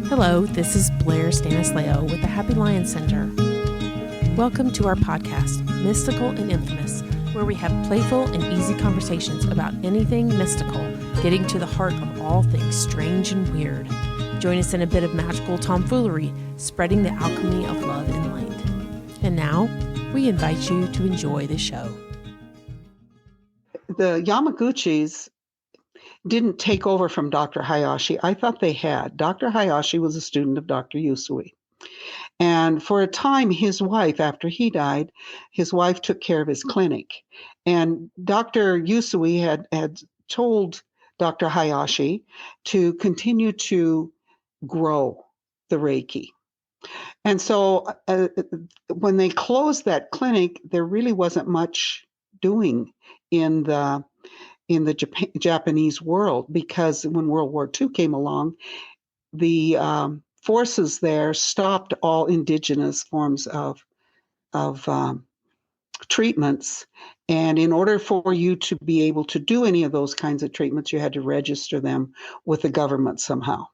Hello, this is Blaire Stanislao with the Happy Lion Center. Welcome to our podcast, Mystical and Infamous, where we have playful and easy conversations about anything mystical, getting to the heart of all things strange and weird. Join us in a bit of magical tomfoolery, spreading the alchemy of love and light. And now, we invite you to enjoy the show. The Yamaguchis didn't take over from Dr. Hayashi. I thought they had. Dr. Hayashi was a student of Dr. Usui. And for a time, his wife, after he died, his wife took care of his clinic. And Dr. Usui had told Dr. Hayashi to continue to grow the Reiki. And so when they closed that clinic, there really wasn't much doing in the Japanese world, because when World War II came along, the forces there stopped all indigenous forms of treatments. And in order for you to be able to do any of those kinds of treatments, you had to register them with the government somehow.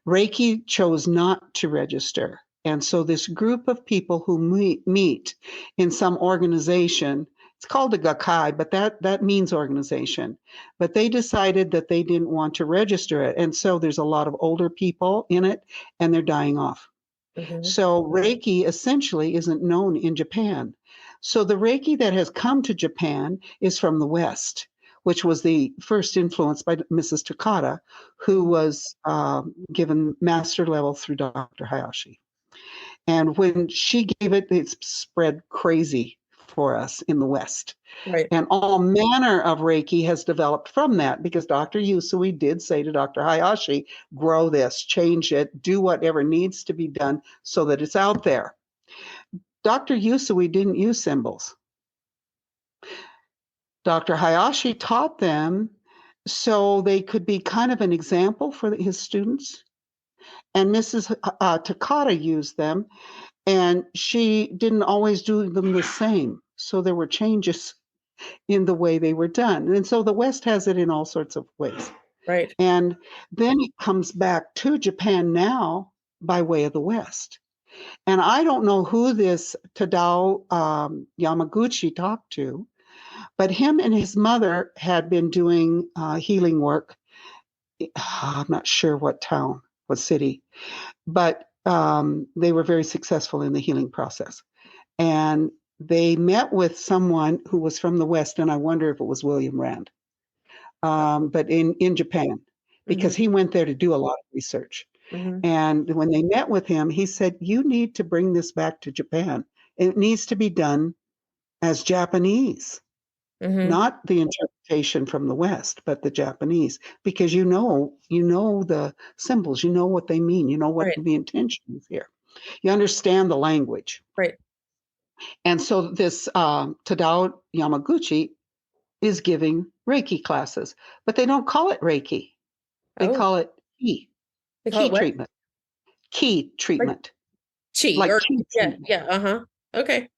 Reiki chose not to register. And so this group of people who meet in some organization, it's called a Gakkai, but that means organization. But they decided that they didn't want to register it. And so there's a lot of older people in it, and they're dying off. Mm-hmm. So Reiki essentially isn't known in Japan. So the Reiki that has come to Japan is from the West, which was the first influence by Mrs. Takata, who was given master level through Dr. Hayashi. And when she gave it, it spread crazy for us in the West. Right. And all manner of Reiki has developed from that, because Dr. Usui did say to Dr. Hayashi, grow this, change it, do whatever needs to be done so that it's out there. Dr. Usui didn't use symbols. Dr. Hayashi taught them so they could be kind of an example for his students. And Mrs. Takata used them, and she didn't always do them the same. So there were changes in the way they were done. And so the West has it in all sorts of ways. Right. And then it comes back to Japan now by way of the West. And I don't know who this Tadao Yamaguchi talked to, but him and his mother had been doing healing work. I'm not sure what town, what city, but they were very successful in the healing process. And they met with someone who was from the West, and I wonder if it was William Rand, but in Japan, because mm-hmm. he went there to do a lot of research. Mm-hmm. And when they met with him, he said, you need to bring this back to Japan. It needs to be done as Japanese, mm-hmm. not the interpretation from the West, but the Japanese, because you know the symbols, you know what they mean, you know what right. the intention is here. You understand the language. Right. And so this Tadao Yamaguchi is giving Reiki classes, but they don't call it Reiki. They call it Ki. Ki treatment. Ki treatment. Chi. Like or, Ki treatment. Yeah. Uh-huh. Okay.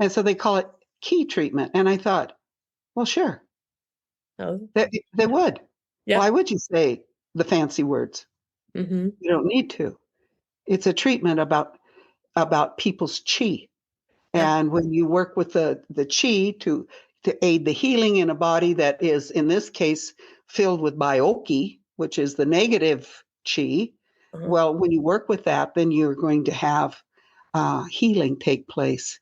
And so they call it Ki treatment. And I thought, well, sure. Oh. They would. Yeah. Why would you say the fancy words? Mm-hmm. You don't need to. It's a treatment about people's chi. And when you work with the chi to aid the healing in a body that is, in this case, filled with bioki, which is the negative chi, well, when you work with that, then you're going to have healing take place,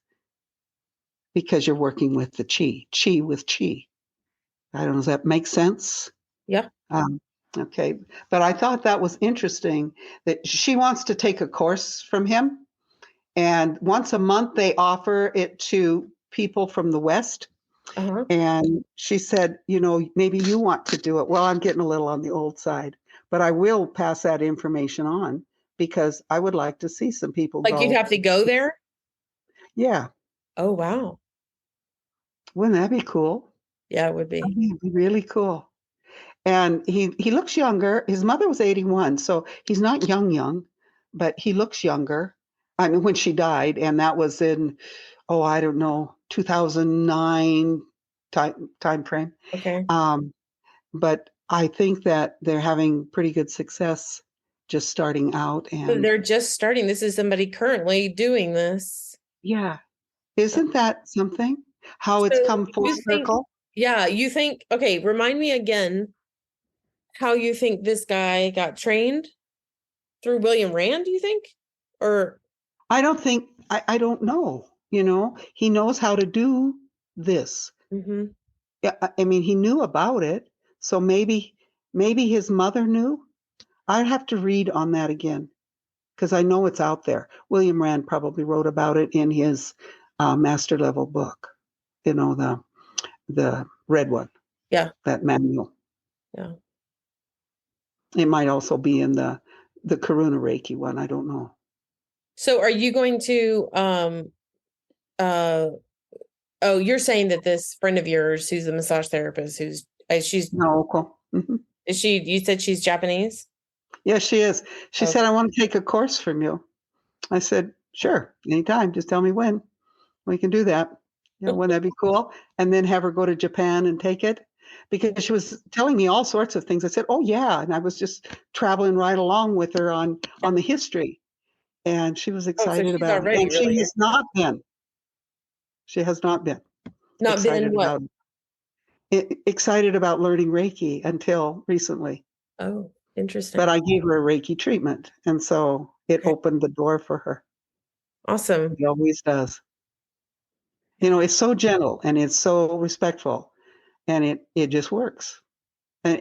because you're working with the chi with chi. I don't know, does that make sense? Yeah. Okay. But I thought that was interesting that she wants to take a course from him. And once a month, they offer it to people from the West. Uh-huh. And she said, maybe you want to do it. Well, I'm getting a little on the old side, but I will pass that information on, because I would like to see some people go. You'd have to go there? Yeah. Oh, wow. Wouldn't that be cool? Yeah, it would be. It'd be really cool. And he looks younger. His mother was 81, so he's not young, but he looks younger. I mean, when she died, and that was in, 2009 time frame. Okay. But I think that they're having pretty good success just starting out. But And they're just starting. This is somebody currently doing this. yeah, isn't that something? How it's So come full you think, circle? yeah, you think, okay, remind me again how you think this guy got trained through William Rand, do you think? Or I don't think, I don't know, he knows how to do this. Mhm. Yeah, I mean, he knew about it. So maybe his mother knew. I'd have to read on that again because I know it's out there. William Rand probably wrote about it in his master level book, the red one, Yeah. that manual. Yeah. It might also be in the Karuna Reiki one. I don't know. So are you going to uh oh, you're saying that this friend of yours who's a massage therapist she's No, cool. Mm-hmm. you said she's Japanese? Yes, she is. She Okay. said, I want to take a course from you. I said, sure, anytime. Just tell me when. We can do that. Wouldn't that be cool? And then have her go to Japan and take it, because she was telling me all sorts of things. I said, oh yeah. And I was just traveling right along with her on the history. And she was Oh, so excited she's about it. already And she really has not been. She has not been not been excited what? about excited about learning Reiki until recently. Oh, interesting. But I gave her a Reiki treatment. And so it Okay. opened the door for her. Awesome. It always does. It's so gentle and it's so respectful, and it just works. And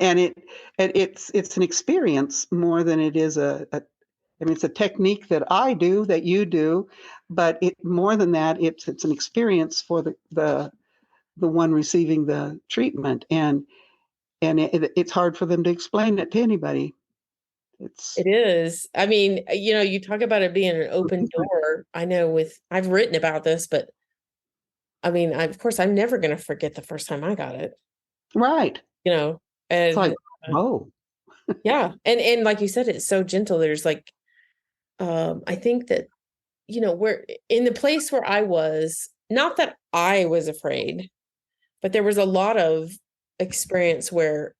it's an experience more than it is I mean, it's a technique that I do, that you do, but it more than that, it's an experience for the one receiving the treatment, and it's hard for them to explain it to anybody. It's It is. I mean, you talk about it being an open door. I know I've written about this, but I mean, of course, I'm never going to forget the first time I got it, right. It's and like, oh, yeah. And like you said, it's so gentle. There's like, I think that, where in the place where I was, not that I was afraid, but there was a lot of experience where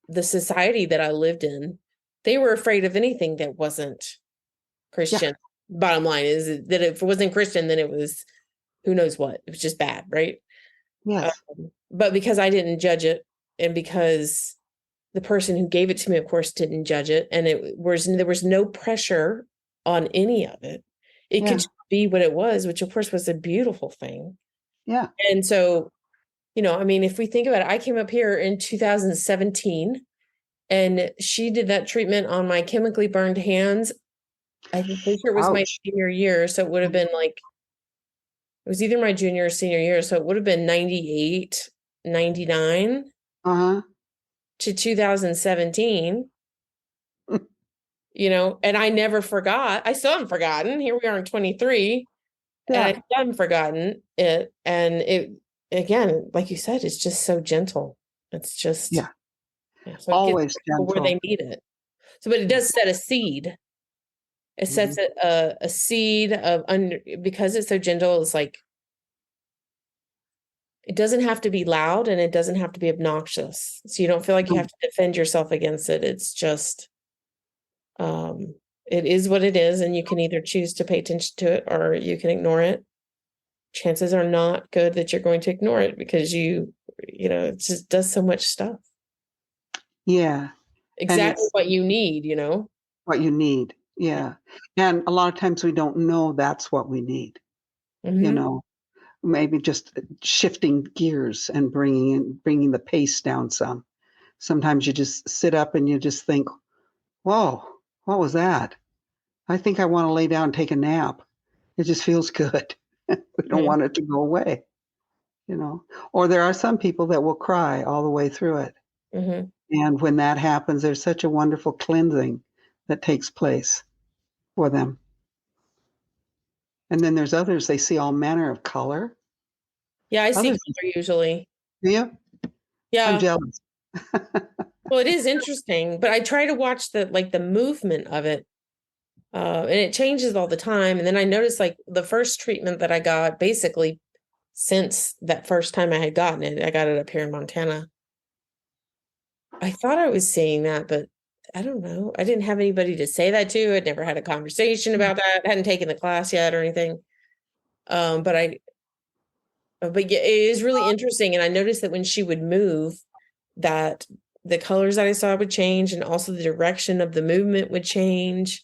the society that I lived in, they were afraid of anything that wasn't Christian. yeah, Bottom line is that if it wasn't Christian, then it was who knows what. It was just bad, right? yes, But because I didn't judge it, and because the person who gave it to me, of course, didn't judge it, and there was no pressure on any of it. It could yeah, just be what it was, which of course was a beautiful thing. yeah. And so, I mean, if we think about it, I came up here in 2017, and she did that treatment on my chemically burned hands. I think pretty sure it was my Ouch. senior year, so it would have been like, it was either my junior or senior year, so it would have been 98, 99 Uh-huh. to 2017, and I never forgot. I still haven't forgotten. Here we are in 23, and I Yeah, still haven't forgotten it. And it, again, like you said, it's just so gentle. It's just, yeah. yeah, so it gets Always people where gentle. they need it. So, but it does set a seed. It sets Mhm. a seed of because it's so gentle. It's like, it doesn't have to be loud and it doesn't have to be obnoxious. So you don't feel like you have to defend yourself against it. It's just, it is what it is. And you can either choose to pay attention to it or you can ignore it. Chances are not good that you're going to ignore it because it just does so much stuff. Yeah. And Exactly it's what you need, what you need. Yeah. And a lot of times we don't know that's what we need, you Mm-hmm. know, maybe just shifting gears and bringing the pace down some. Sometimes you just sit up and you just think, whoa, what was that? I think I want to lay down and take a nap. It just feels good. We don't want it to go away. Or there are some people that will cry all the way through it. Mm-hmm. And when that happens, there's such a wonderful cleansing that takes place for them. And then there's others, they see all manner of color. Yeah, I see Others, color usually. yeah, I'm Yeah. jealous. Well, it is interesting, but I try to watch the movement of it. And it changes all the time. And then I noticed like the first treatment that I got, basically since that first time I had gotten it, I got it up here in Montana. I thought I was seeing that, but I don't know. I didn't have anybody to say that to. I'd never had a conversation about that. I hadn't taken the class yet or anything. But yeah, it is really interesting. And I noticed that when she would move, that the colors that I saw would change, and also the direction of the movement would change.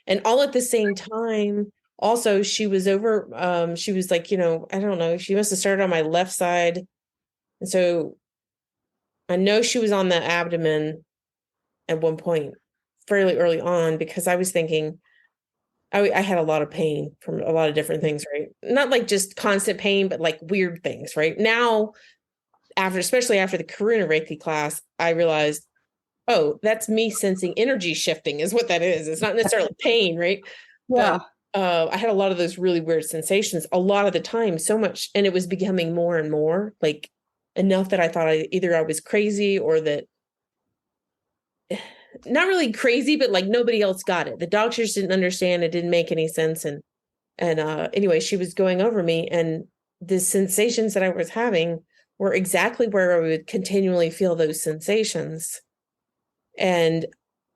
And all at the same time, also she was she was like, I don't know, she must have started on my left side. And so I know she was on the abdomen at one point fairly early on, because I was thinking I had a lot of pain from a lot of different things, right? Not like just constant pain, but like weird things, right? Now, especially after the Karuna Reiki class, I realized, oh, that's me sensing energy shifting is what that is. It's not necessarily pain, right? Yeah. But I had a lot of those really weird sensations a lot of the time, so much. And it was becoming more and more, like, enough that I thought either I was crazy, or that, not really crazy, but like nobody else got it. The doctors didn't understand. It didn't make any sense. And anyway, she was going over me, and the sensations that I was having were exactly where I would continually feel those sensations. And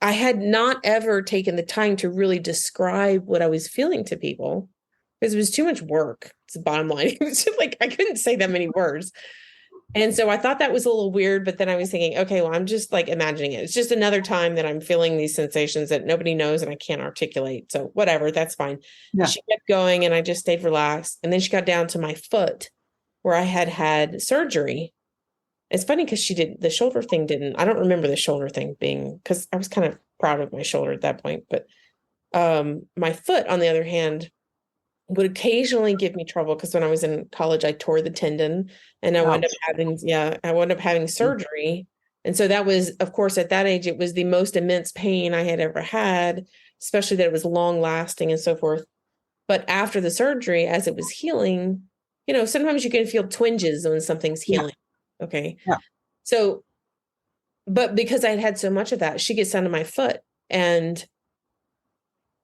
I had not ever taken the time to really describe what I was feeling to people, because it was too much work. It's the bottom line. It was just like, I couldn't say that many words. And so I thought that was a little weird, but then I was thinking, okay, well, I'm just like imagining it. It's just another time that I'm feeling these sensations that nobody knows and I can't articulate. So whatever, that's fine. Yeah. She kept going, and I just stayed relaxed. And then she got down to my foot, where I had surgery. It's funny because the shoulder thing I don't remember the shoulder thing being, because I was kind of proud of my shoulder at that point. But my foot, on the other hand, would occasionally give me trouble, because when I was in college, I tore the tendon, and I wound up having surgery. And so that was, of course, at that age, it was the most immense pain I had ever had, especially that it was long lasting and so forth. But after the surgery, as it was healing, sometimes you can feel twinges when something's healing. Yeah. Okay. Yeah. So, but because I had so much of that, she gets down to my foot, and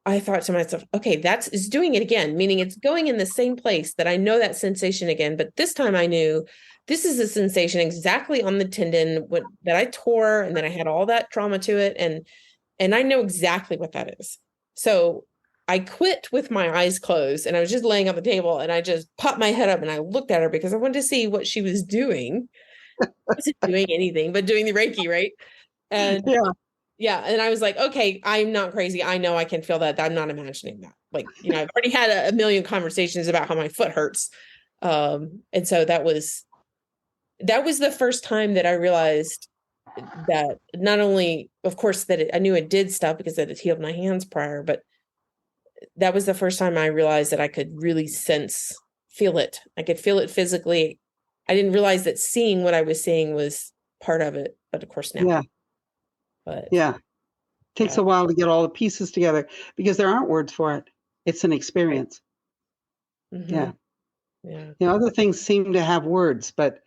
I thought to myself, okay, it's doing it again, meaning it's going in the same place that I know that sensation again. But this time I knew this is a sensation exactly on the tendon that I tore, and then I had all that trauma to it. And I know exactly what that is. So I quit with my eyes closed, and I was just laying on the table, and I just popped my head up, and I looked at her because I wanted to see what she was doing. I wasn't doing anything but doing the Reiki, right? And yeah. And I was like, okay, I'm not crazy. I know I can feel that. I'm not imagining that. Like, I've already had a million conversations about how my foot hurts. And so that was the first time that I realized that not only, of course, that I knew it did stuff because it had healed my hands prior, but that was the first time I realized that I could really feel it. I could feel it physically. I didn't realize that seeing what I was seeing was part of it, but of course now. Yeah. But yeah. Takes a while to get all the pieces together, because there aren't words for it. It's an experience. Right. Mm-hmm. Yeah. Other things seem to have words, but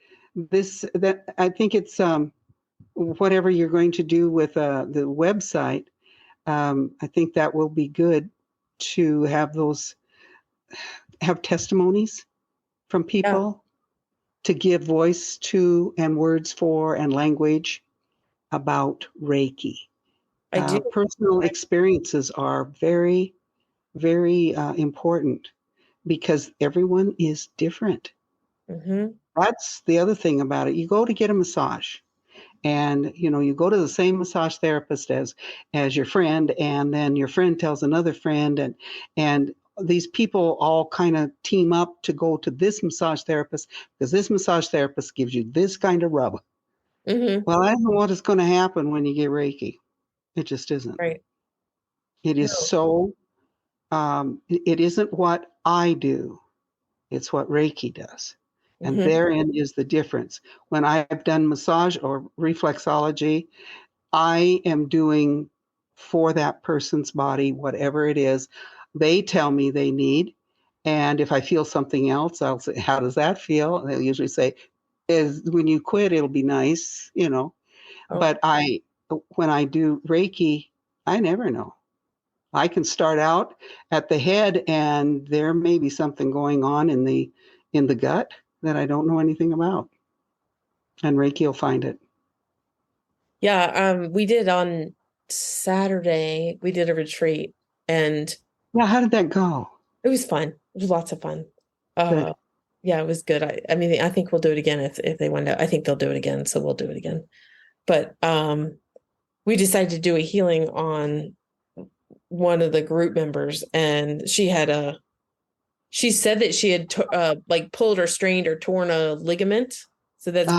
I think it's whatever you're going to do with the website. I think that will be good to have testimonies from people to give voice to, and words for, and language about Reiki. I do. Personal experiences are very, very important, because everyone is different. Mm-hmm. That's the other thing about it. You go to get a massage, and you go to the same massage therapist as your friend, and then your friend tells another friend, and these people all kind of team up to go to this massage therapist, because this massage therapist gives you this kind of rub. Mm-hmm. Well, I don't know what is going to happen when you get Reiki. It just isn't. Right. It is so, it isn't what I do. It's what Reiki does. And Mm-hmm. therein is the difference. When I've done massage or reflexology, I am doing for that person's body whatever it is they tell me they need. And if I feel something else, I'll say, how does that feel? And they'll usually say, when you quit, it'll be nice, Oh. But when I do Reiki, I never know. I can start out at the head, and there may be something going on in the gut that I don't know anything about. And Reiki will find it. Yeah, we did on Saturday we did a retreat, and Yeah, how did that go? it was fun. It was lots of fun. Good. Yeah, it was good. I mean, I think we'll do it again if they want to. I think they'll do it again, so we'll do it again. But we decided to do a healing on one of the group members, and she said that she had like pulled or strained or torn a ligament. So that's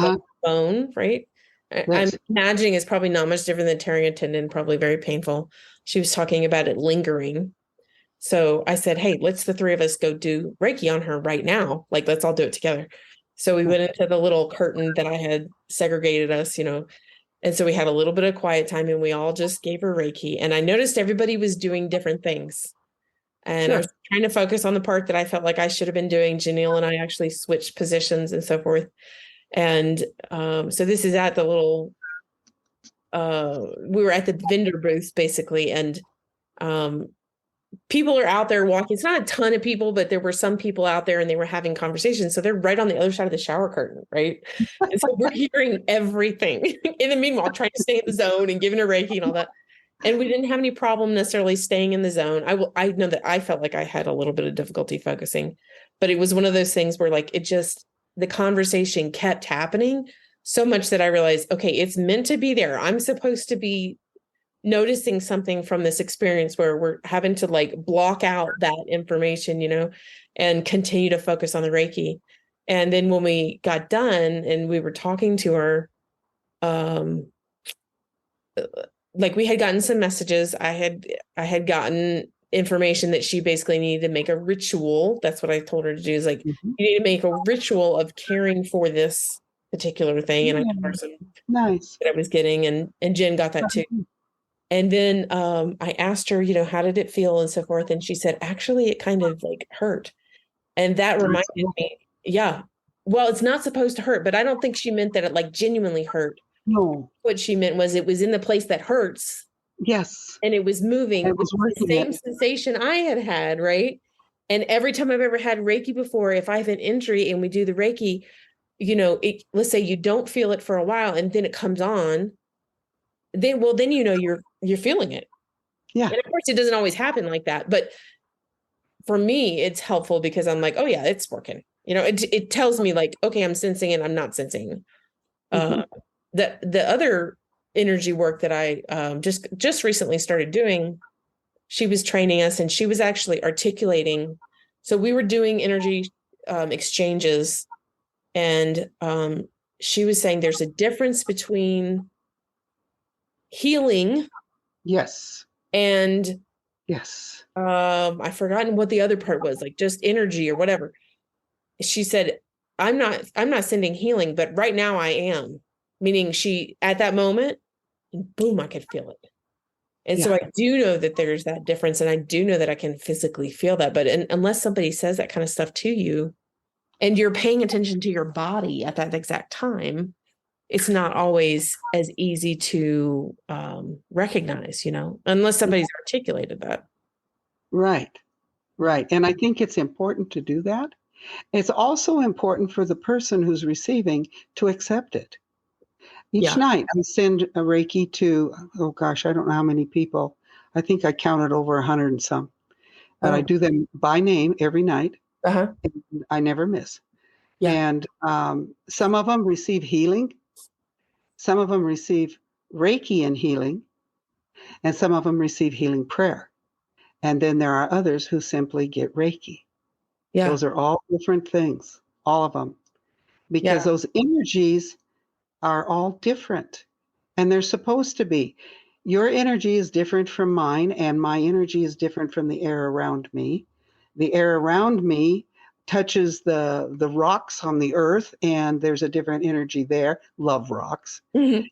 bone, right? I'm imagining it's probably not much different than tearing a tendon, probably very painful. She was talking about it lingering. So I said, hey, let's the three of us go do Reiki on her right now. Like, let's all do it together. So we went into the little curtain that I had segregated us, and so we had a little bit of quiet time, and we all just gave her Reiki. And I noticed everybody was doing different things. And I was trying to focus on the part that I felt like I should have been doing. Janelle and I actually switched positions and so forth. And so this is at the little, we were at the vendor booth basically. And people are out there walking. It's not a ton of people, but there were some people out there and they were having conversations. So they're right on the other side of the shower curtain, right? And so we're hearing everything. In the meanwhile, trying to stay in the zone and giving her Reiki and all that. And we didn't have any problem necessarily staying in the zone. I know that I felt like I had a little bit of difficulty focusing, but it was one of those things where like the conversation kept happening so much that I realized, okay, it's meant to be there. I'm supposed to be noticing something from this experience where we're having to like block out that information, and continue to focus on the Reiki. And then when we got done and we were talking to her, like we had gotten some messages. I had gotten information that she basically needed to make a ritual. That's what I told her to do, is like, you need to make a ritual of caring for this particular thing. And I told her some nice that I was getting, and Jen got that too. And then I asked her, how did it feel and so forth. And she said, actually, it kind of like hurt. And that reminded me, yeah, well, it's not supposed to hurt, but I don't think she meant that it like genuinely hurt. No. What she meant was it was in the place that hurts. Yes. And it was moving. It was the same sensation I had, right? And every time I've ever had Reiki before, if I have an injury and we do the Reiki, let's say you don't feel it for a while and then it comes on, then you're feeling it. Yeah. And of course it doesn't always happen like that. But for me, it's helpful because I'm like, oh yeah, it's working. It tells me like, okay, I'm sensing and I'm not sensing. The other energy work that I just recently started doing, she was training us and she was actually articulating. So we were doing energy exchanges, and she was saying there's a difference between healing. Yes. And yes. I've forgotten what the other part was, like just energy or whatever. She said, I'm not sending healing, but right now I am. Meaning she, at that moment, and boom, I could feel it. And so I do know that there's that difference, and I do know that I can physically feel that. But unless somebody says that kind of stuff to you and you're paying attention to your body at that exact time, it's not always as easy to recognize, unless somebody's articulated that. Right. And I think it's important to do that. It's also important for the person who's receiving to accept it. Each night I send a Reiki to, oh gosh, I don't know how many people. I think I counted over 100 and some. And I do them by name every night. And I never miss. Yeah. And some of them receive healing. Some of them receive Reiki and healing. And some of them receive healing prayer. And then there are others who simply get Reiki. Yeah. Those are all different things, all of them. Because those energies are all different, and they're supposed to be. Your energy is different from mine, and my energy is different from the air around me. The air around me touches the rocks on the earth, and there's a different energy there. Love rocks. And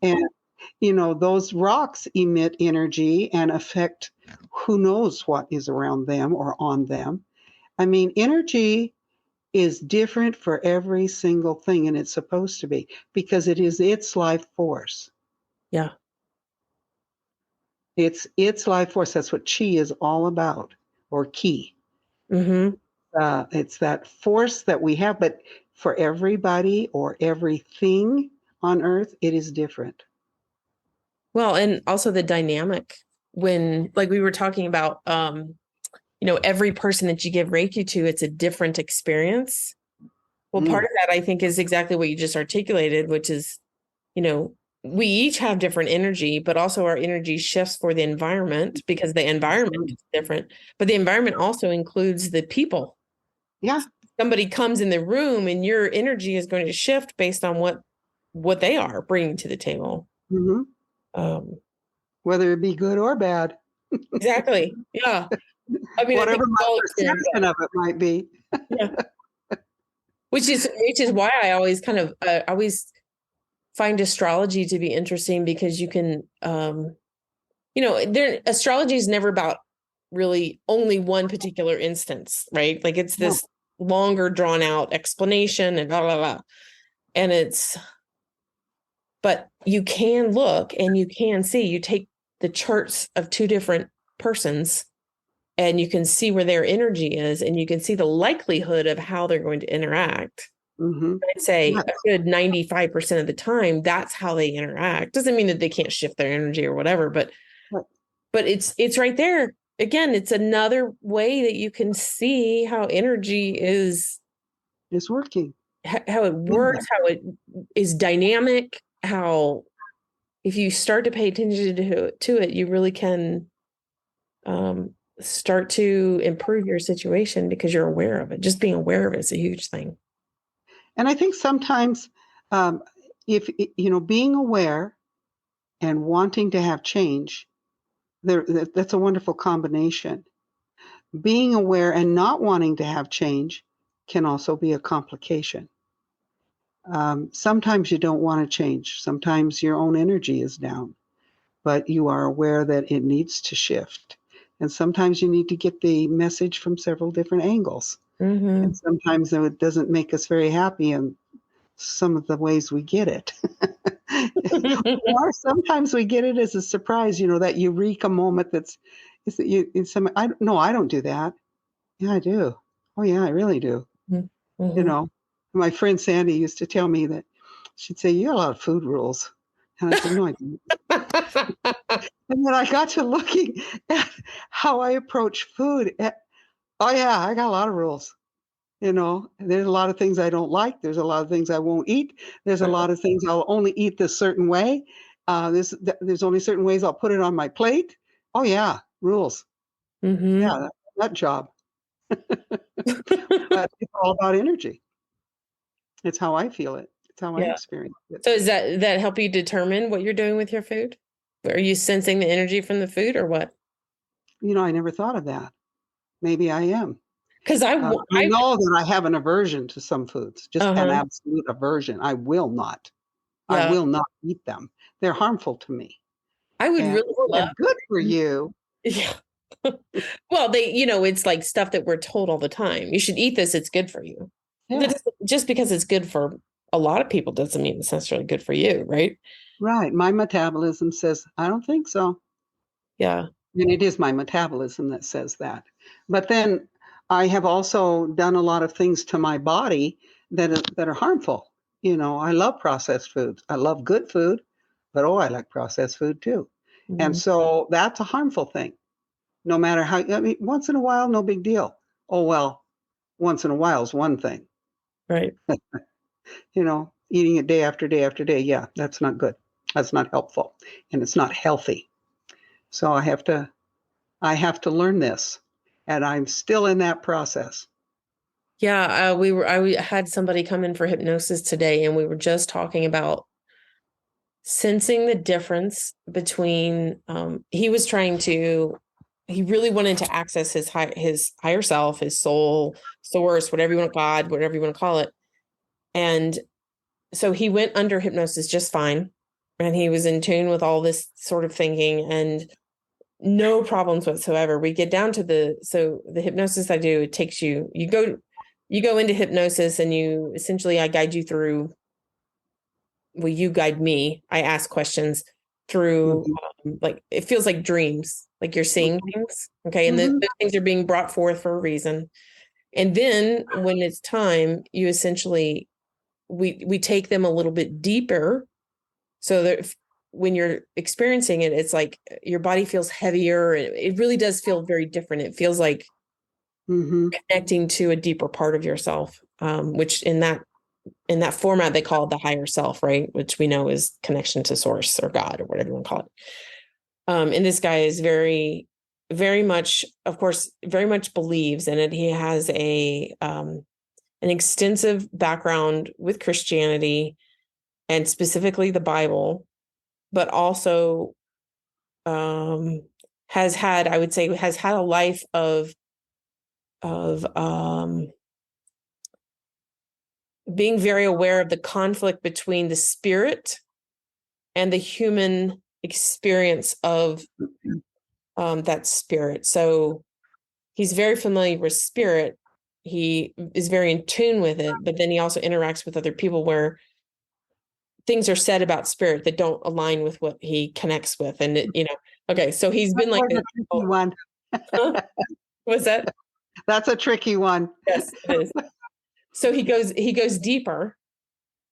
those rocks emit energy and affect who knows what is around them or on them. I mean, energy is different for every single thing, and it's supposed to be, because it is its life force. Yeah. It's its life force. That's what chi is all about, or ki. It's that force that we have, but for everybody or everything on earth, it is different. Well, and also the dynamic when, like we were talking about, every person that you give Reiki to, it's a different experience. Well, part of that, I think, is exactly what you just articulated, which is, we each have different energy, but also our energy shifts for the environment because the environment is different. But the environment also includes the people. Yeah. Somebody comes in the room and your energy is going to shift based on what they are bringing to the table. Whether it be good or bad. Exactly. Yeah. I mean, whatever my perception of it might be. Yeah. Which is why I always always find astrology to be interesting, because you can, astrology is never about really only one particular instance, right? Like it's this longer drawn out explanation and blah, blah, blah. And but you can look and you can see, you take the charts of two different persons and you can see where their energy is, and you can see the likelihood of how they're going to interact. I'd say a good 95% of the time, that's how they interact. Doesn't mean that they can't shift their energy or whatever, but it's right there. Again, it's another way that you can see how energy is working, how it works, how it is dynamic, how if you start to pay attention to it, you really can start to improve your situation because you're aware of it. Just being aware of it is a huge thing. And I think sometimes if, being aware and wanting to have change, that's a wonderful combination. Being aware and not wanting to have change can also be a complication. Sometimes you don't want to change. Sometimes your own energy is down, but you are aware that it needs to shift. And sometimes you need to get the message from several different angles. And sometimes it doesn't make us very happy in some of the ways we get it. Or sometimes we get it as a surprise, that eureka moment I don't do that. Yeah, I do. Oh yeah, I really do. My friend Sandy used to tell me that she'd say, you got a lot of food rules. And I said, no, I don't. And then I got to looking at how I approach food. Oh yeah, I got a lot of rules. There's a lot of things I don't like. There's a lot of things I won't eat. There's a lot of things I'll only eat this certain way. There's only certain ways I'll put it on my plate. Oh yeah, rules. Yeah, that job. But it's all about energy. It's how I feel it. It's how I experience it. So does that help you determine what you're doing with your food? Are you sensing the energy from the food or what? I never thought of that. Maybe I am. Because I know that I have an aversion to some foods, just an absolute aversion. I will not. I will not eat them. They're harmful to me. I would really love. They're good for you. Yeah. Well, it's like stuff that we're told all the time. You should eat this. It's good for you. Yeah. Just because it's good for a lot of people doesn't mean it's necessarily good for you, right? Right. My metabolism says, I don't think so. Yeah. And it is my metabolism that says that. But then I have also done a lot of things to my body that are harmful. I love processed foods. I love good food, but I like processed food too. And so that's a harmful thing. No matter how, once in a while, no big deal. Oh, well, once in a while is one thing. Right. Eating it day after day after day. Yeah, that's not good. That's not helpful. And it's not healthy. So I have to learn this. And I'm still in that process. Yeah, I had somebody come in for hypnosis today, and we were just talking about sensing the difference between. He really wanted to access his higher self, his soul, source, whatever you want, God, whatever you want to call it, and so he went under hypnosis just fine, and he was in tune with all this sort of thinking and no problems whatsoever. We get down to the hypnosis I do, it takes you go into hypnosis, and I guide you through, well, you guide me. I ask questions through, like, it feels like dreams, like you're seeing things. Okay. And the things are being brought forth for a reason. And then when it's time, you essentially, we take them a little bit deeper so that when you're experiencing it, it's like your body feels heavier. It really does feel very different. It feels like connecting to a deeper part of yourself, which in that format, they call it the higher self, right? Which we know is connection to source or God or whatever you want to call it. And this guy is very, very much, of course, very much believes in it. He has an extensive background with Christianity and specifically the Bible, but also has had a life of being very aware of the conflict between the spirit and the human experience of that spirit. So he's very familiar with spirit. He is very in tune with it, but then he also interacts with other people where things are said about spirit that don't align with what he connects with. And okay, so he's been like this. One. What's that? That's a tricky one. Yes, it is. So he goes deeper,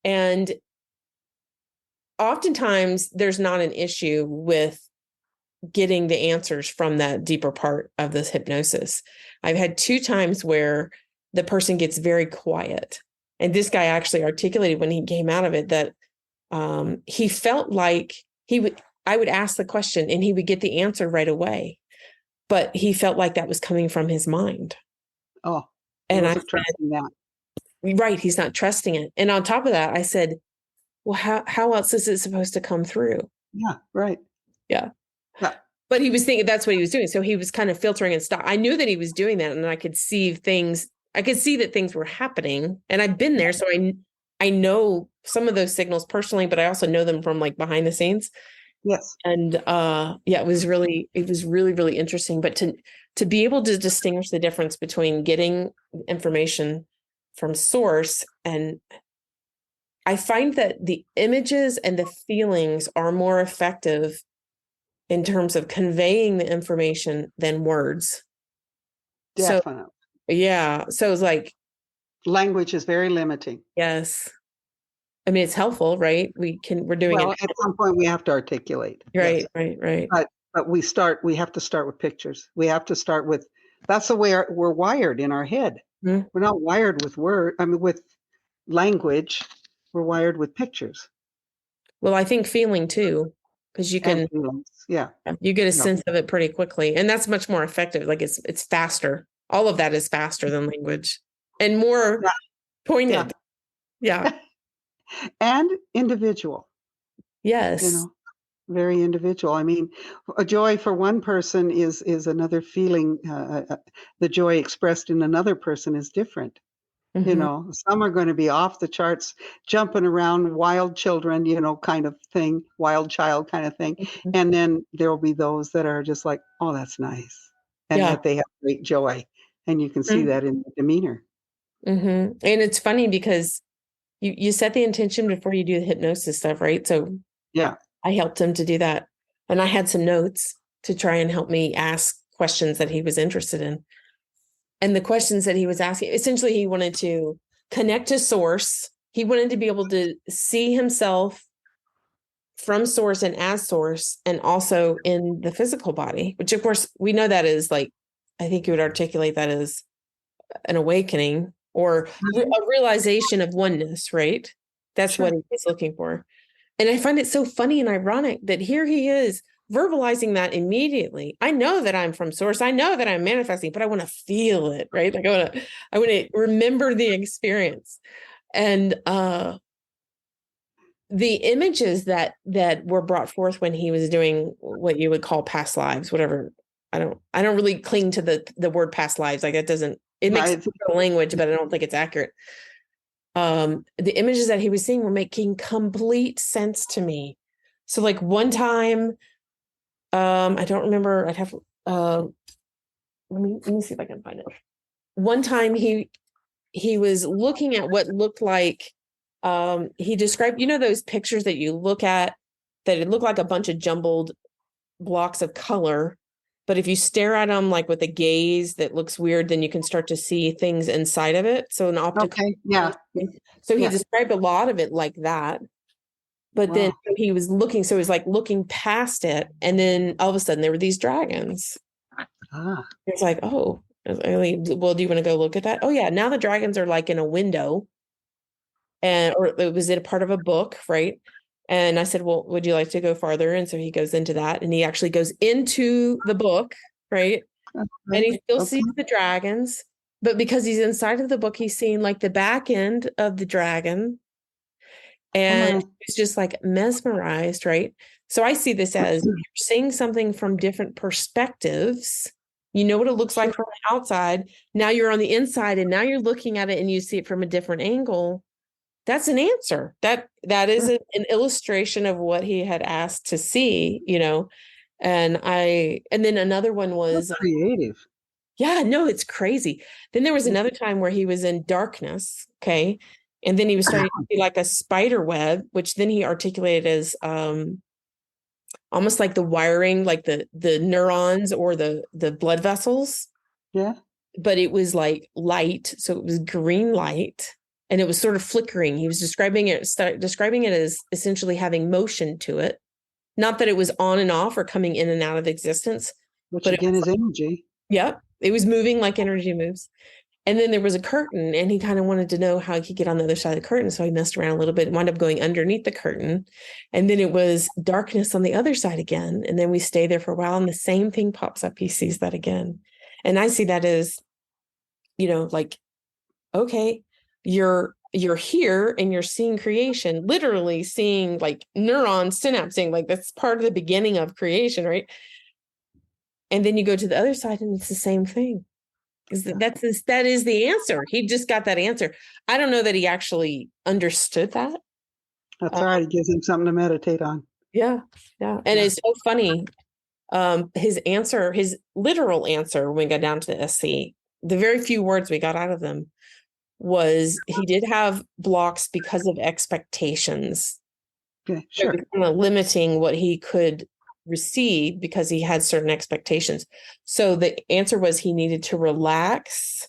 and oftentimes there's not an issue with getting the answers from that deeper part of this hypnosis. I've had 2 times where the person gets very quiet. And this guy actually articulated when he came out of it that he felt like I would ask the question and he would get the answer right away. But he felt like that was coming from his mind. Oh, and I trusting that. Right. He's not trusting it. And on top of that, I said, well, how else is it supposed to come through? Yeah. Right. Yeah. But he was thinking that's what he was doing. So he was kind of filtering and stuff. I knew that he was doing that, and I could see things. I could see that things were happening, and I've been there. So I know some of those signals personally, but I also know them from like behind the scenes. Yes. And it was really, really interesting. But to be able to distinguish the difference between getting information from source, and I find that the images and the feelings are more effective in terms of conveying the information than words. Definitely. So it's like language is very limiting. Yes. I mean, it's helpful, right? We're doing it. At some point we have to articulate. Right, yes. Right. But we have to start with pictures. We have to start with, that's the way we're wired in our head. Mm-hmm. We're not wired with with language. We're wired with pictures. Well, I think feeling too, because you can, you get a sense of it pretty quickly, and that's much more effective. Like it's faster. All of that is faster than language and more poignant. Yeah. And individual. Yes. Very individual. I mean, a joy for one person is another feeling. The joy expressed in another person is different. Mm-hmm. Some are going to be off the charts, jumping around, wild children, kind of thing, wild child kind of thing. Mm-hmm. And then there'll be those that are just like, oh, that's nice. And that they have great joy. And you can see that in the demeanor. Mm-hmm. And it's funny because you set the intention before you do the hypnosis stuff, right? So I helped him to do that. And I had some notes to try and help me ask questions that he was interested in. And the questions that he was asking, essentially, he wanted to connect to source. He wanted to be able to see himself from source and as source, and also in the physical body, which of course we know that is like, I think you would articulate that as an awakening or a realization of oneness, right? That's what he's looking for. And I find it so funny and ironic that here he is verbalizing that immediately. I know that I'm from source. I know that I'm manifesting, but I want to feel it, right? Like I want to remember the experience. And the images that were brought forth when he was doing what you would call past lives, whatever. I don't really cling to the word past lives. Like it makes sense for language, but I don't think it's accurate. The images that he was seeing were making complete sense to me. So like one time, I don't remember, I'd have, let me see if I can find it. One time he was looking at what looked like, he described, those pictures that you look at that it looked like a bunch of jumbled blocks of color. But if you stare at them like with a gaze that looks weird, then you can start to see things inside of it. So an optical. Okay. Yeah. So he described a lot of it like that. But then Wow. he was looking, so he was like looking past it, and then all of a sudden there were these dragons. Ah. It's like, oh, well, do you want to go look at that? Oh yeah, now the dragons are like in a window, or it was in a part of a book, right? And I said, well, would you like to go farther? And so he goes into that, and he actually goes into the book, right? Okay. And he still Okay. sees the dragons, but because he's inside of the book, he's seeing like the back end of the dragon, and he's just like mesmerized, right? So I see this as you're seeing something from different perspectives. You know what it looks like from the outside. Now you're on the inside, and now you're looking at it and you see it from a different angle. That's an answer. That is an illustration of what he had asked to see, And then another one was creative. yeah, no, it's crazy. Then there was another time where he was in darkness, okay? And then he was starting to see like a spider web, which then he articulated as almost like the wiring, like the neurons or the blood vessels. Yeah. But it was like light, so it was green light, and it was sort of flickering. He was describing it as essentially having motion to it. Not that it was on and off or coming in and out of existence. Which again is energy. Yep. It was moving like energy moves. And then there was a curtain, and he kind of wanted to know how he could get on the other side of the curtain. So he messed around a little bit and wound up going underneath the curtain. And then it was darkness on the other side again. And then we stay there for a while, and the same thing pops up. He sees that again. And I see that as, like, okay, you're here and you're seeing creation, literally seeing like neurons synapsing, like that's part of the beginning of creation, right? And then you go to the other side and it's the same thing. That is the answer. He just got that answer. I don't know that he actually understood that. That's all right. It gives him something to meditate on. Yeah. Yeah. And it's so funny. His literal answer when we got down to the SC, the very few words we got out of them was he did have blocks because of expectations. Okay, sure. So kind of limiting what he could receive because he had certain expectations. So the answer was he needed to relax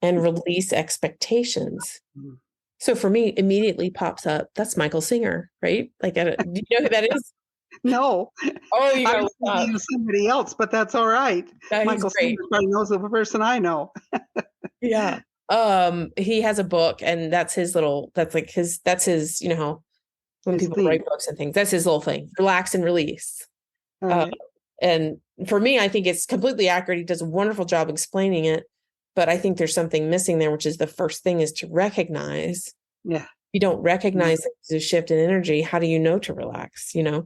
and release expectations. Mm-hmm. So for me, immediately pops up, that's Michael Singer, right? Like, do you know who that is? No. Oh, you know somebody else, but that's all right. Michael Singer probably knows the person I know. Yeah. He has a book, and that's his, when people write books and things, that's his little thing, relax and release. Right. And for me, I think it's completely accurate. He does a wonderful job explaining it, but I think there's something missing there, which is the first thing is to recognize. Yeah. You don't recognize the shift in energy. How do you know to relax, Yeah.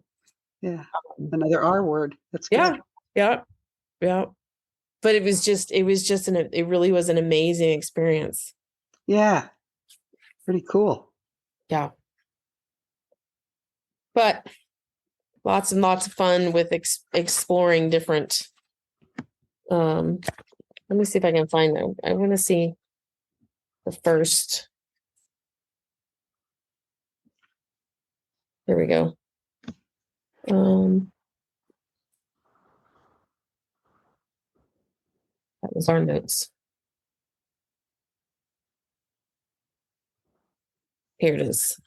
Another R word. That's good. Yeah. But it really was an amazing experience. Yeah. Pretty cool. Yeah. But lots and lots of fun with exploring different. Let me see if I can find them. I want to see the first. There we go. That was our notes. Here it is.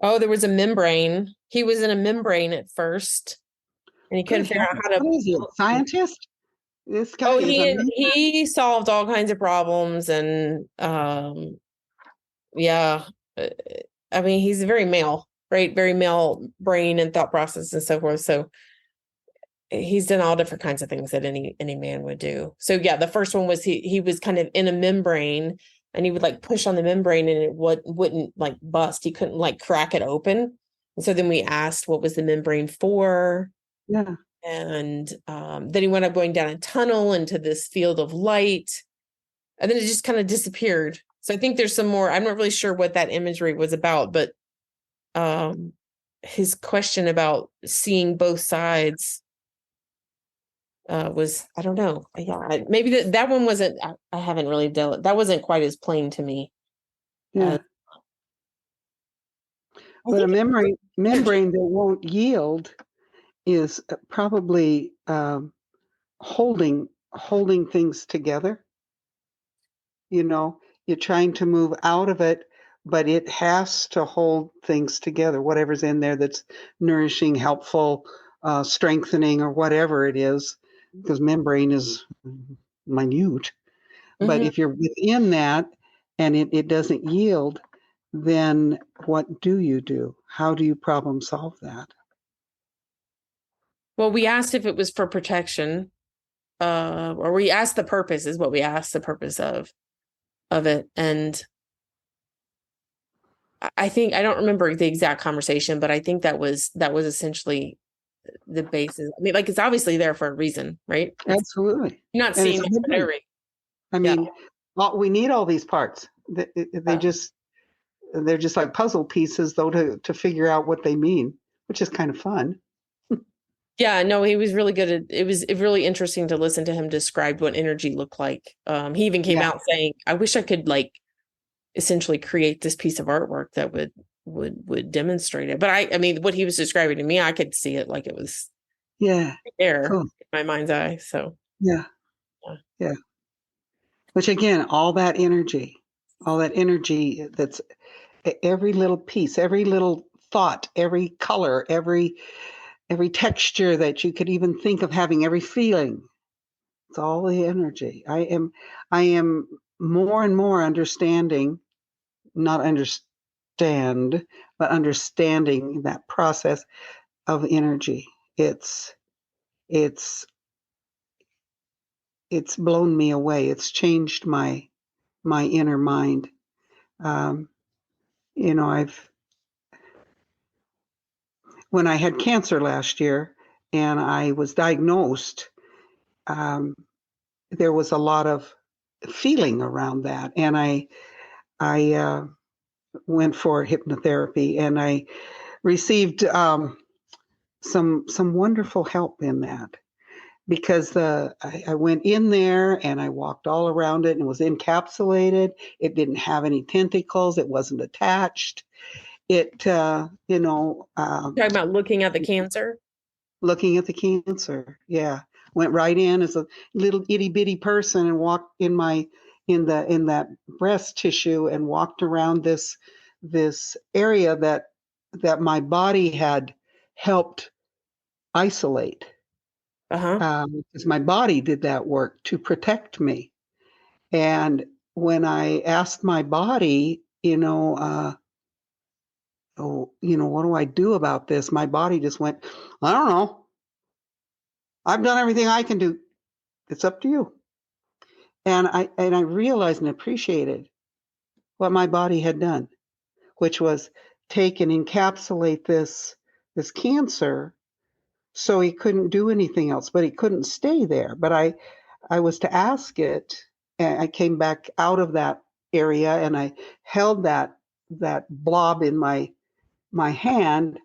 Oh, there was a membrane. He was in a membrane at first, and he couldn't figure out how to. What is he, a scientist? This guy he solved all kinds of problems, and yeah. I mean, he's very male, right? Very male brain and thought process and so forth. So he's done all different kinds of things that any man would do. So yeah, the first one was he was kind of in a membrane. And he would like push on the membrane and it wouldn't like bust. He couldn't like crack it open. And so then we asked what was the membrane for. Yeah. And then he wound up going down a tunnel into this field of light. And then it just kind of disappeared. So I think there's some more. I'm not really sure what that imagery was about, but his question about seeing both sides was, I don't know. Yeah, maybe that one wasn't, I haven't really dealt, that wasn't quite as plain to me. Yeah. But a membrane that won't yield is probably holding things together. You're trying to move out of it but it has to hold things together, whatever's in there that's nourishing, helpful, strengthening, or whatever it is, because membrane is minute. But if you're within that and it doesn't yield, then what do you do? How do you problem solve that? Well, we asked if it was for protection, or we asked the purpose is what we asked the purpose of it. And I think, I don't remember the exact conversation, but I think that was essentially the basis. I mean, like, it's obviously there for a reason, right? Absolutely. You're not And seeing it's it for no reason. I mean, well, we need all these parts. They're just like puzzle pieces, though, to figure out what they mean, which is kind of fun. Yeah, no, he was really good at it. Was really interesting to listen to him describe what energy looked like. He even came out saying, I wish I could like essentially create this piece of artwork that would demonstrate it. But I mean, what he was describing to me, I could see it like it was there cool. in my mind's eye. So yeah. Which again, all that energy that's every little piece, every little thought, every color, every texture that you could even think of having, every feeling. It's all the energy. I am more and more understanding, not understand, but understanding that process of energy. It's blown me away. It's changed my inner mind. When I had cancer last year and I was diagnosed, there was a lot of feeling around that, and I went for hypnotherapy, and I received some wonderful help in that, because I went in there and I walked all around it, and it was encapsulated. It didn't have any tentacles. It wasn't attached. It, talking about looking at the cancer. Looking at the cancer, yeah. Went right in as a little itty bitty person and walked in that breast tissue and walked around this area that my body had helped isolate. Because my body did that work to protect me. And when I asked my body, what do I do about this? My body just went, I don't know. I've done everything I can do. It's up to you. And I realized and appreciated what my body had done, which was take and encapsulate this cancer, so he couldn't do anything else, but he couldn't stay there. But I was to ask it, and I came back out of that area and I held that blob in my hand,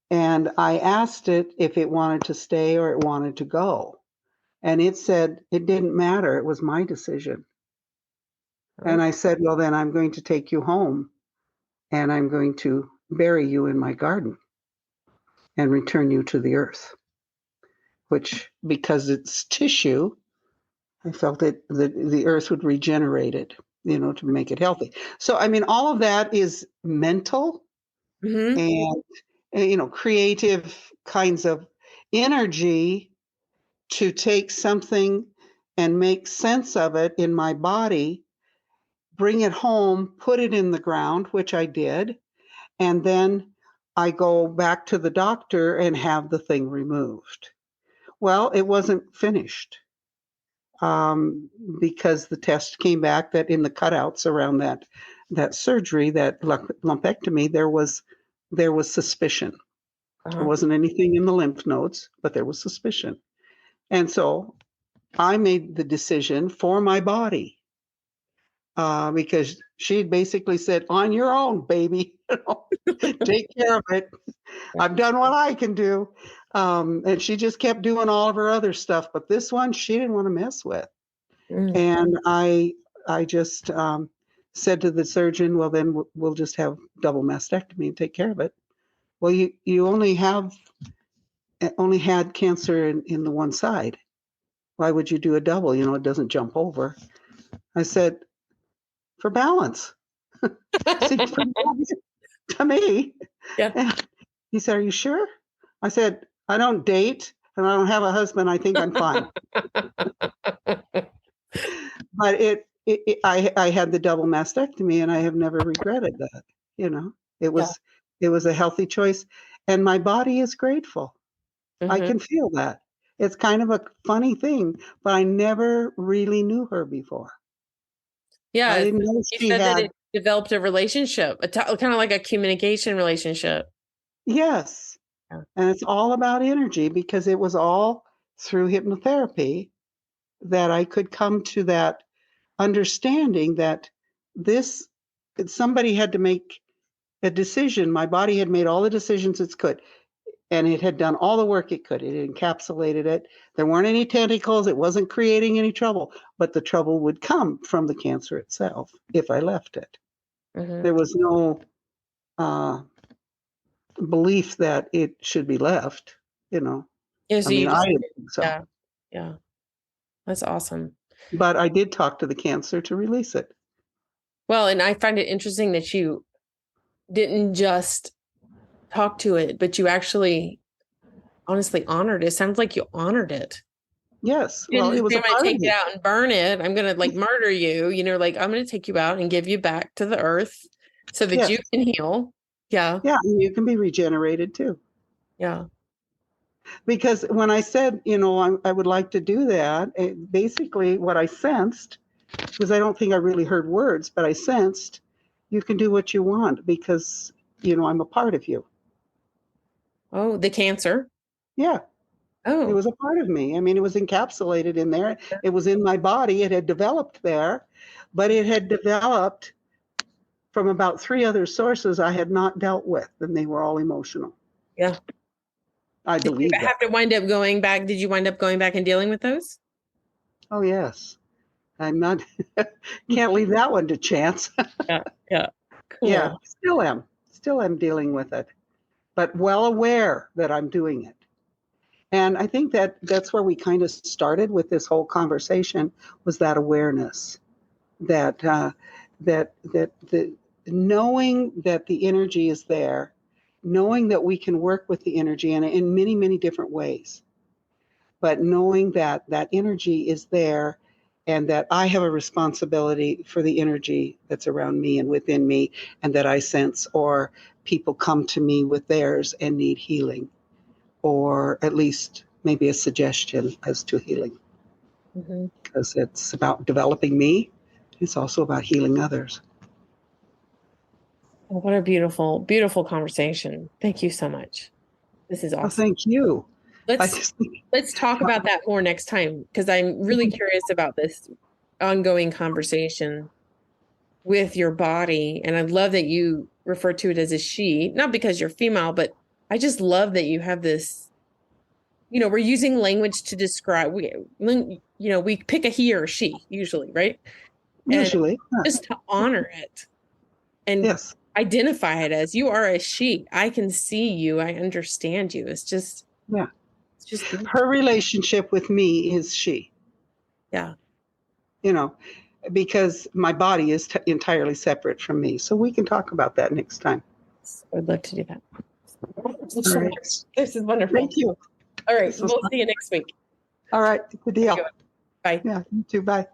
and I asked it if it wanted to stay or it wanted to go. And it said it didn't matter. It was my decision. And I said, well, then I'm going to take you home and I'm going to bury you in my garden and return you to the earth, which, because it's tissue, I felt that the earth would regenerate it, to make it healthy. So, I mean, all of that is mental and, creative kinds of energy to take something and make sense of it in my body, bring it home, put it in the ground, which I did, and then I go back to the doctor and have the thing removed. Well, it wasn't finished, because the test came back that in the cutouts around that surgery, that lumpectomy, there was suspicion. There wasn't anything in the lymph nodes, but there was suspicion. And so I made the decision for my body, because she basically said, on your own, baby, take care of it. I've done what I can do. And she just kept doing all of her other stuff, but this one she didn't want to mess with. And I just said to the surgeon, well, then we'll just have double mastectomy and take care of it. Well, you only had cancer in the one side. Why would you do a double? It doesn't jump over. I said, for balance. Seems pretty obvious to me. Yeah. And he said, "Are you sure?" I said, "I don't date and I don't have a husband. I think I'm fine." But I had the double mastectomy, and I have never regretted that. You know, it was a healthy choice, and my body is grateful. I Mhm. can feel that. It's kind of a funny thing, but I never really knew her before. Yeah, I didn't know you she said that had. it developed a relationship, kind of like a communication relationship. Yes, Yeah. and it's all about energy, because it was all through hypnotherapy that I could come to that understanding that this somebody had to make a decision. My body had made all the decisions it could, and it had done all the work it could. It encapsulated it. There weren't any tentacles. It wasn't creating any trouble, but the trouble would come from the cancer itself if I left it. Mhm. There was no belief that it should be left, you know. Yeah, I so mean, you I just, didn't think so. yeah. That's awesome. But I did talk to the cancer to release it. Well, and I find it interesting that you didn't just talk to it, but you actually honestly honored it. It sounds like you honored it. Yes. You Well, didn't it just was say, a I'm going to part of take it me. out and burn it. I'm going to like murder you. Like, I'm going to take you out and give you back to the earth so that Yes. you can heal. Yeah. Yeah. And you can be regenerated too. Yeah. Because when I said, I would like to do that, basically what I sensed, because I don't think I really heard words, but I sensed, you can do what you want because, I'm a part of you. Oh, the cancer. Yeah. Oh. It was a part of me. I mean, it was encapsulated in there. It was in my body. It had developed there, but it had developed from about 3 other sources I had not dealt with, and they were all emotional. Yeah. I Did you believe that. have to wind up going back? Did you wind up going back and dealing with those? Oh, yes. I'm not, can't leave that one to chance. Yeah. Yeah. Cool. Yeah, still am dealing with it, but well aware that I'm doing it. And I think that's where we kind of started with this whole conversation, was that awareness, that the knowing that the energy is there, knowing that we can work with the energy in many, many different ways, but knowing that that energy is there, and that I have a responsibility for the energy that's around me and within me, and that I sense, or people come to me with theirs and need healing, or at least maybe a suggestion as to healing. Because it's about developing me. It's also about healing others. Oh, what a beautiful, beautiful conversation. Thank you so much. This is Oh, awesome. thank you. Let's talk about that more next time, because I'm really curious about this ongoing conversation with your body. And I love that you refer to it as a she, not because you're female, but I just love that you have this, we're using language to describe, we pick a he or she usually, right? Usually. And just to honor it and Yes. identify it as, you are a she. I can see you. I understand you. It's just, Yeah. it's just beautiful. Her relationship with me is she. Yeah. Because my body is entirely separate from me. So we can talk about that next time. I'd love to do that. All right. This is wonderful. Thank you. All right. We'll see you next week. All right. Good deal. Bye. Yeah, you too. Bye.